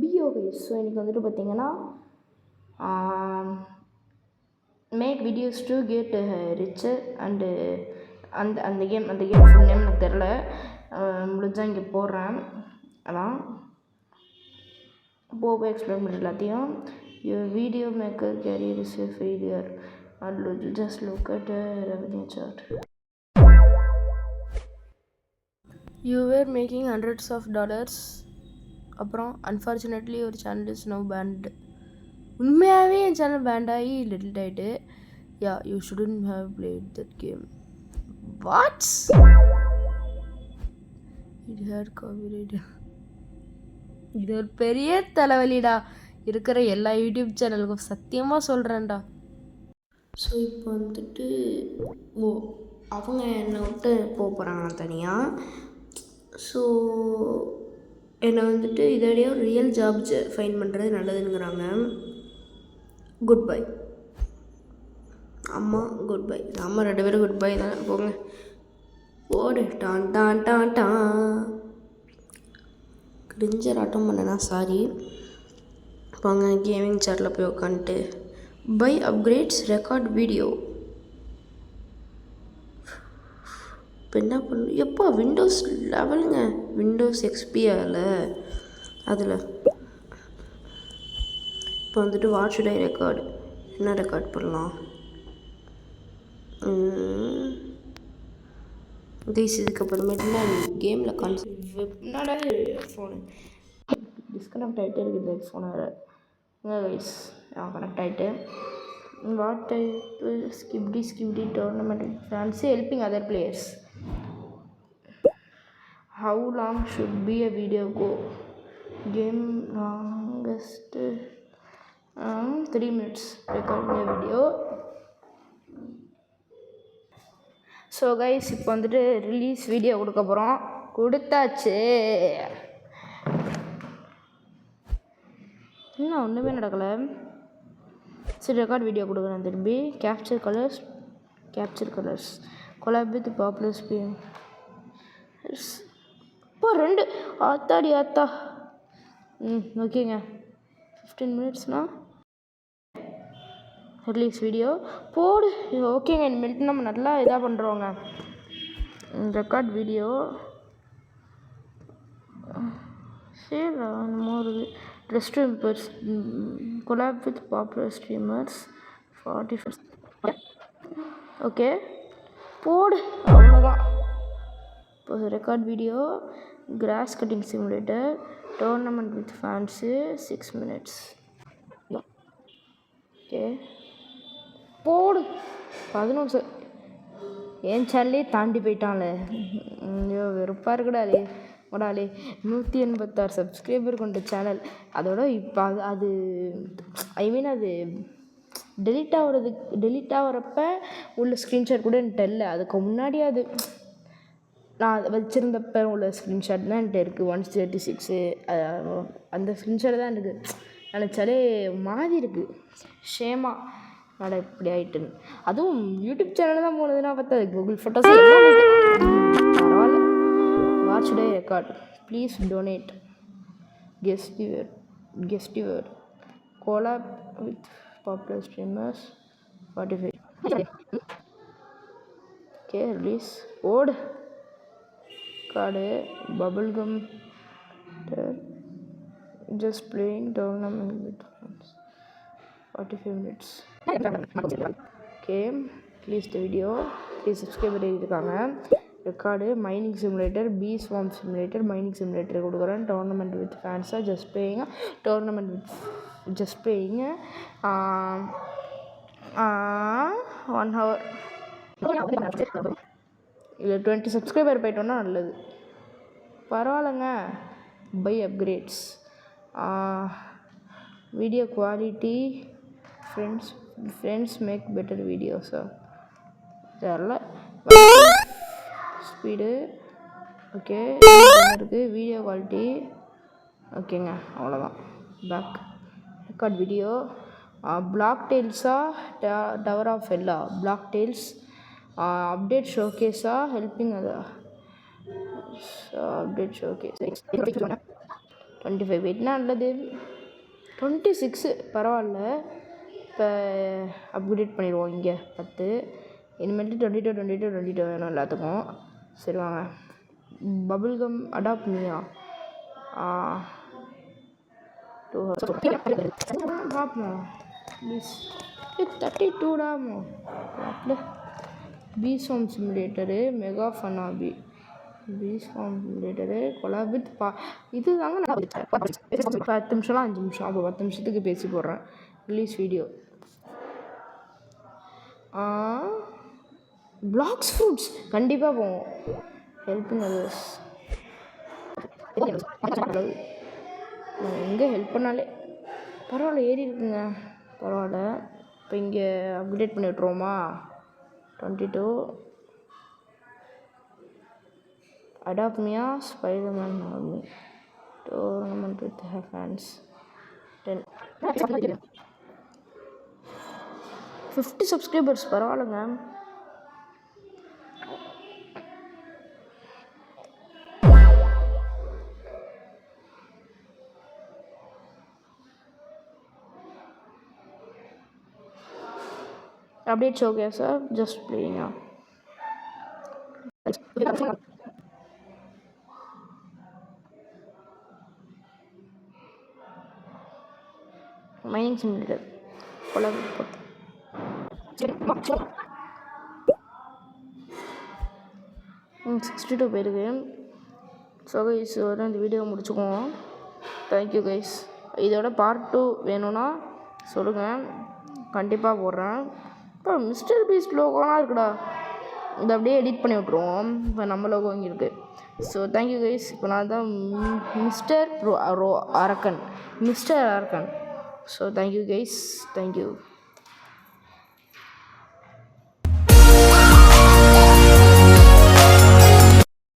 Video guys. So எனக்கு வந்துட்டு பார்த்தீங்கன்னா make videos to get richer and அந்த கேம் ஃபுல் நேம் எனக்கு தெரில, முடிஞ்சால் இங்கே போடுறேன். அதான் போக எக்ஸ்பிளைன் பண்ண எல்லாத்தையும். Your video maker career is a failure and just look at revenue chart. You were making hundreds of dollars. அப்புறம் அன்ஃபார்ச்சுனேட்லி ஒரு சேனல் இஸ் நவ் பேண்ட். உண்மையாகவே என் சேனல் பேண்ட் ஆகி டெலிட் ஆகிட்டு. Yeah you shouldn't have played that game. What's it had copyright. இது ஒரு பெரிய தலைவலிடா இருக்கிற எல்லா யூடியூப் சேனலுக்கும், சத்தியமாக சொல்கிறேன்டா. ஸோ இப்போ வந்துட்டு அவங்க என்னை விட்டு போகிறாங்க தனியாக. ஸோ என்னை வந்துட்டு இதோடைய ஒரு ரியல் ஜாப் ஃபைன் பண்ணுறது நல்லதுங்கிறாங்க. குட் பை அம்மா, குட் பை. அம்மா 2 பேரும் குட் பை தானே, போங்க ஓடு. டான் டான் டான் டான். கிரிஞ்சர் ஆட்டம் பண்ணனா சாரி. வாங்க கேமிங் சாட்டில் போய் உட்காந்துட்டு பை அப்கிரேட்ஸ் ரெக்கார்ட் வீடியோ. இப்போ என்ன பண்ணு எப்போ விண்டோஸ் லெவலுங்க, விண்டோஸ் எக்ஸ்பியில் அதில் இப்போ வந்துட்டு வாட் ஷுட் ஐ ரெக்கார்டு, என்ன ரெக்கார்ட் பண்ணலாம்? கைஸ் இதுக்கப்புறமேட்டு நான் கேமில் என்னடா ஃபோனு டிஸ்கனெக்ட் ஆகிட்டே இருக்குது. இந்த ஃபோனை கைஸ் கனெக்ட் ஆகிட்டு. What type skibidi tournament fancy helping other players. How long should be a video go? Game longest 3 minutes recording a video. So guys இப்போ வந்துட்டு ரிலீஸ் வீடியோ கொடுக்க போகிறோம். கொடுத்தாச்சு. இன்னும் ஒன்றுமே நடக்கலை. சரி ரெக்கார்ட் வீடியோ கொடுக்குறேன் திரும்பி. Capture colours collab with popular stream. இப்போ 2 ஆத்தாடி ஆத்தா. ஓகேங்க 15 மினிட்ஸ்னால் ரிலீஸ் வீடியோ போடு. ஓகேங்க இனிமேல்ட்டு நம்ம நல்லா இதாக பண்ணுறோங்க. ரெக்கார்ட் வீடியோ சரி என்னமோ இருக்குது. ரெஸ்ட் ரூம்பர்ஸ் collab with popular streamers 45. Okay போடு, அவ்வளோதான். இப்போ record video cross cutting simulator tournament with fans 6 minutes. Okay போடு 11. என் சேனல்லே தாண்டி போயிட்டான்ல. ஐயோ வெறுப்பாக இருக்குடாலே ஓடாலே. 186 சப்ஸ்கிரைபர் கொண்ட சேனல். அதோட இப்போ அது ஐ மீன் அது டெலிட் ஆகிறப்ப உள்ள ஸ்க்ரீன்ஷாட் கூட என்கிட்ட இல்லை. அதுக்கு முன்னாடி அது நான் வச்சுருந்தப்ப உள்ள ஸ்க்ரீன்ஷாட் தான் என்கிட்ட இருக்குது. 136 அந்த ஸ்க்ரீன்ஷாட் தான் எனக்கு நினச்சாலே மாதிரி இருக்குது. ஷேமா நட இப்படி ஆகிட்டுன்னு. அதுவும் யூடியூப் சேனலில் தான் போனதுன்னா பார்த்தா கூகுள் ஃபோட்டோஸ் பரவாயில்ல. What should I record please donate guest your collab with popular streamers 45. Okay release ஓடு. Card bubblegum just playing tournament with friends 45 minutes. Okay please the video please subscriber எழுதியிருக்காங்க. Record mining simulator bee swarm simulator mining simulator கொடுக்குறேன். Tournament with ஃபேன்ஸாக just playing. Tournament with just playing 1 hour. இல்லை 20 subscriber போயிட்டோன்னா நல்லது. பரவாயில்லைங்க. Buy upgrades video quality friends make better வீடியோஸா தெரில. Speed okay இருக்குது. வீடியோ குவாலிட்டி ஓகேங்க அவ்வளோதான். பேக் ரெக்கார்ட் வீடியோ பிளாக் டெயில்ஸா டவர் ஆஃப் எல்லா பிளாக் டெயில்ஸ் அப்டேட் ஷோகேஸா ஹெல்பிங் அதை அப்டேட் ஷோகேஸ் 25 வெயிட்னா நல்லது. 26 பரவாயில்ல. இப்போ அப்கிரேட் பண்ணிடுவோம் இங்கே 10. இனிமேட்டு 22 வேணும் எல்லாத்துக்கும். சரி வாங்க. பபுள் கம் அடாப்ட் மீயா பார்ப்போம் ப்ளீஸ். 32 பீஸ்வார்ம் சிமுலேட்டரு, மெகா ஃபனாபி, பீஸ்வார்ம் சிமுலேட்டரு கொலாப் வித் இது தாங்க நான் 10 நிமிஷம்லாம் 5 நிமிஷம். அப்போ 10 நிமிஷத்துக்கு பேசி போடுறேன். Release video. பிளாக்ஸ் ஃப்ரூட்ஸ் கண்டிப்பாக போவோம். ஹெல்ப்பிங் அதர்ஸ் எங்கே ஹெல்ப் பண்ணாலே பரவாயில்ல. ஏறி இருக்குங்க பரவாயில்ல. இப்போ இங்கே அப்டேட் பண்ணி விட்ருவோமா? 22 adopt Mia Spiderman army tournament with fans 10 50 subscribers பரவாயில்லைங்க. Updates okay sir, just playing now. Mining simulator 62 பேருக்கு. ஸோ கைஸ் வர இந்த வீடியோ முடிச்சுக்குவோம். Thank you guys. இதோட பார்ட் 2 வேணும்னா சொல்லுங்கள், கண்டிப்பாக போடுறேன். இப்போ மிஸ்டர் பீஸ்ட் லோகோலாம் இருக்குடா, இதை அப்படியே எடிட் பண்ணி விட்ருவோம். இப்போ நம்ம லோகோ இங்கே இருக்குது. So thank you guys. இப்போ நான் தான் மிஸ்டர் அரக்கன். So thank you guys, thank you.